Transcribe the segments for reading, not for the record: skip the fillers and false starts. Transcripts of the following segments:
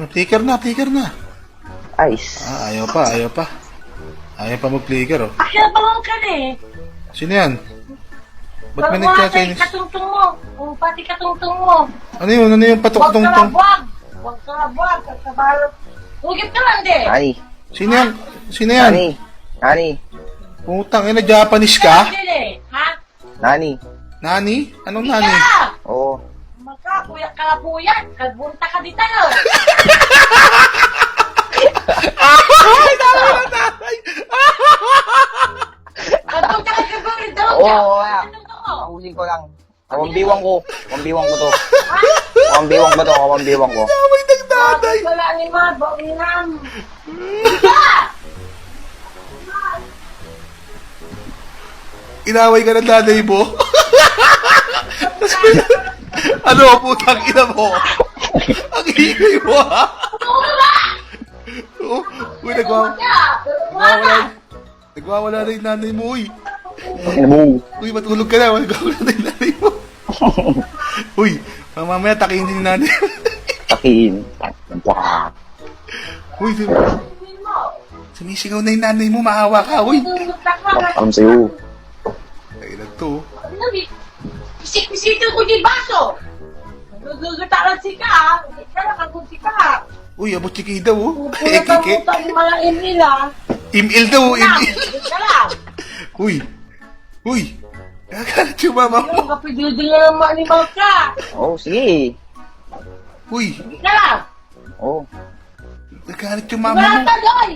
Flicker na, flicker na. Ice. Ayaw pa, ayaw pa. Ayaw pa mag-flicker, oh. Akira bawang ka na eh. Sino yan? Ba't may Wala nagka-Chinese? katungtong mo. O pati katungtong mo. Ano yun? Ano yung Huwag patok-tong-tong? kalabwag. Huwag kalabwag. Kabalot. Hugip ka lang din. Nani. Sino yan? Sino yan? Nani. Nani. Putang ina, Japanese ka? Hindi eh. Ha? Nani. Nani? Anong nani? Ika! Oo. Magkakuyak kalabuyat. Kagbunta ka di tayo. Ay, nanay, nanay! Kagbunta ka kagbunta daw. Oo, kaya. Kahusin ko lang. Kawambiwang ko. Kawambiwang ko to. Kawambiwang ko to. Kawambiwang ko. Damay ng nanay! Wala ni ma. Bawinam. Ika! Inaway ka ng nanay mo? Ano, putang ina mo? Ang hingay mo, ha? Oh, uy, nagwawala na yung nanay mo, uy. Ano mo? Uy, matulog ka na, nagwawala na yung nanay mo. Uy, mamaya takihin din yung nanay. Takin. Uy, sumisigaw na yung nanay mo, maawa ka, uy. Alam sa'yo. Ay, nagto. Pisik-pisito ko di baso. Nagugutaran si ka. Kaya kagod si ka. Uy, abot chiki daw, oh. Putang-putang yung mga nila. Imil daw, imil. Ka lang. Uy, uy. Kakalat yung mama mo. Ano, kapidildil na ng animal ka. Oo, sige. Uy, Ka lang. Oo. kakalat yung mama Wala mo. ka doy.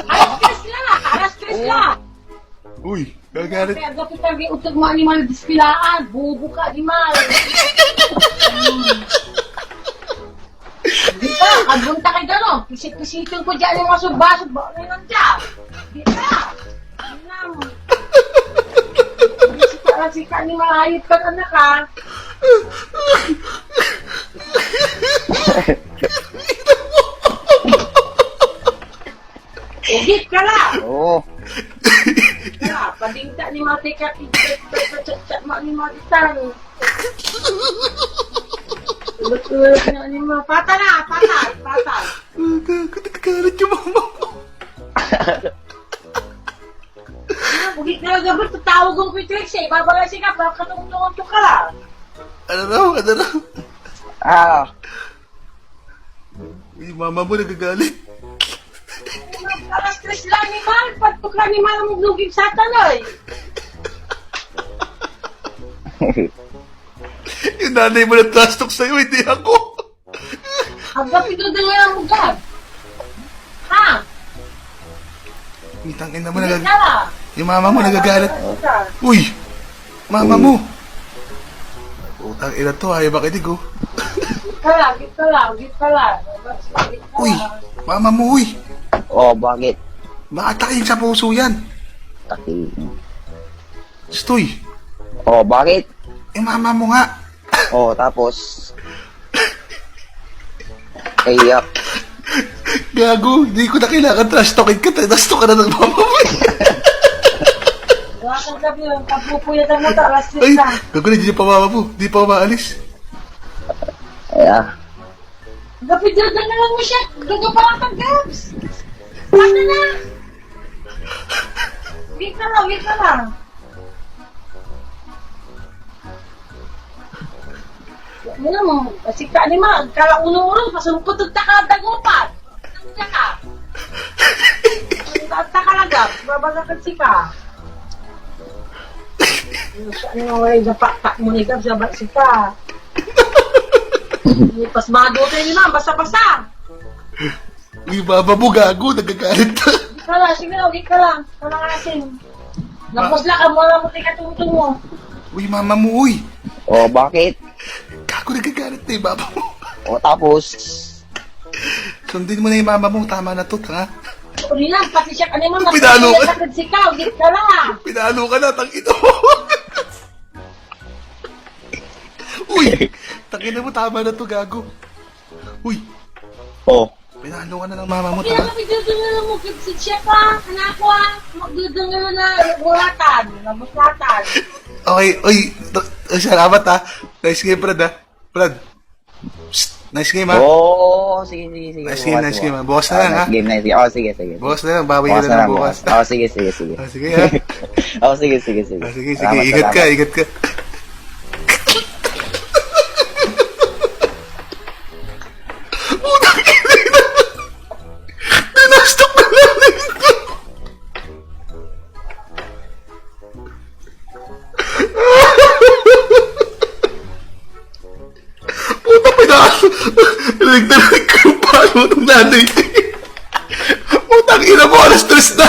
Alas tres lang. Alas tres lang. Uy, kakalat. Kaya dapat kami utog mga animal dispilaan. Bubo ka, animal. Di ka, kagbunta ka gano'n. Pisik-pisitin ko dyan yung mga subasod. Bakit na lang dyan? Di ka. Ano? Sika-sika ni mga hayop ka anak ha. Ugit ka lang. Oo. Kaya, padingta ni mga tika-tika-tika-tika ni mga itan. Tulog-tulog na ni mga patay na, patay, patay. Kakalat yung mama mo. Bugit na lang gabot, tatawag ang Quitrix eh. Babalasi ka, baka katungtungan ka lang. Ano raw, ano raw? Ah. Yung mama mo nagagalit. Alas tres lang ni Mal, patok lang ni Mal ang maglugig sa tanoy. Yung nanay mo nag-trastok sa'yo, hindi ako. Ang kapito din nga ang mugad. Ha? Yung tangin na mo Bugit nagagalit. na lang. Yung mama mo nagagalit. Uy, mama mo. Utang ina to, ayaw makinig, oh. Git ka lang, git ka lang, git ka lang. Git ka Uy, lang. mama mo, uy. Oo, bakit? Makatakin sa puso yan. Takin. Stoy, Oo, bakit? yung mama mo nga. Oo, tapos... Iyak. Gago, hindi ko na kailangan trash-talkin ka. Trash-talk ka na ng mama mo. Wala kang gabi yung kapupuyatan mo ta, alas tres Ay, na. gago na, hindi pa mama mo. Hindi pa umaalis. Ayan. Kapito na lang mo siya. Gago pa lang pag gabs. Ano na? Wait ka lang, wait ka lang. Ano mo, kasi ka ni ma, kalauno-uno, pasumpot at takadagupan. Ano ka? Takalaga, babagakan si ka. Ano ay napak mo ni Gab, sabak si ka. Pasmado tayo ni ma, basta-basta. Uy, mama mo, gago, nagagalit na. Kala, sige lang, okay ka lang. Kala nga asin. Napusla ka mo lang mo tika-tungtong mo. Uy, mama mo, uy. Oo, bakit? Gago, nagagalit na yung mama mo. Oo, tapos... Sundin mo na yung mama mo, tama na to, tanga. Uli lang, pati siya kanima, mas Pinalo ka. sakit si ka, ugit ka lang. Pinalo ka na, tangin mo. Uy, tangin mo, tama na to, gago. Uy, Oo. pinalo ka na ng mama mo, Kaya tanga. magdudong na lang mo, si siya ka, anak ko magdudong na lang na bulatan, na buslatan. Okay, uy, salamat ha. Nice game, Brad, ha? Brad. Psst, nice game, ha? Oo, sige, sige, sige. Nice game, nice game, ha? Bukas na lang, ha? Nice game, nice game. Oh, sige, sige. Bukas na lang, bawi ka Bukas na lang bukas. Oh, sige, sige, sige. Ah, sige, ha? Oh, sige, sige, sige. Ah, sige, sige. Salamat, Ingat ka, salamat. ingat ka. Putang ina. Dinastok na lang ito. Puta, rinig na rinig ko yung palo ng nanay. Putang ina mo, alas 3 na.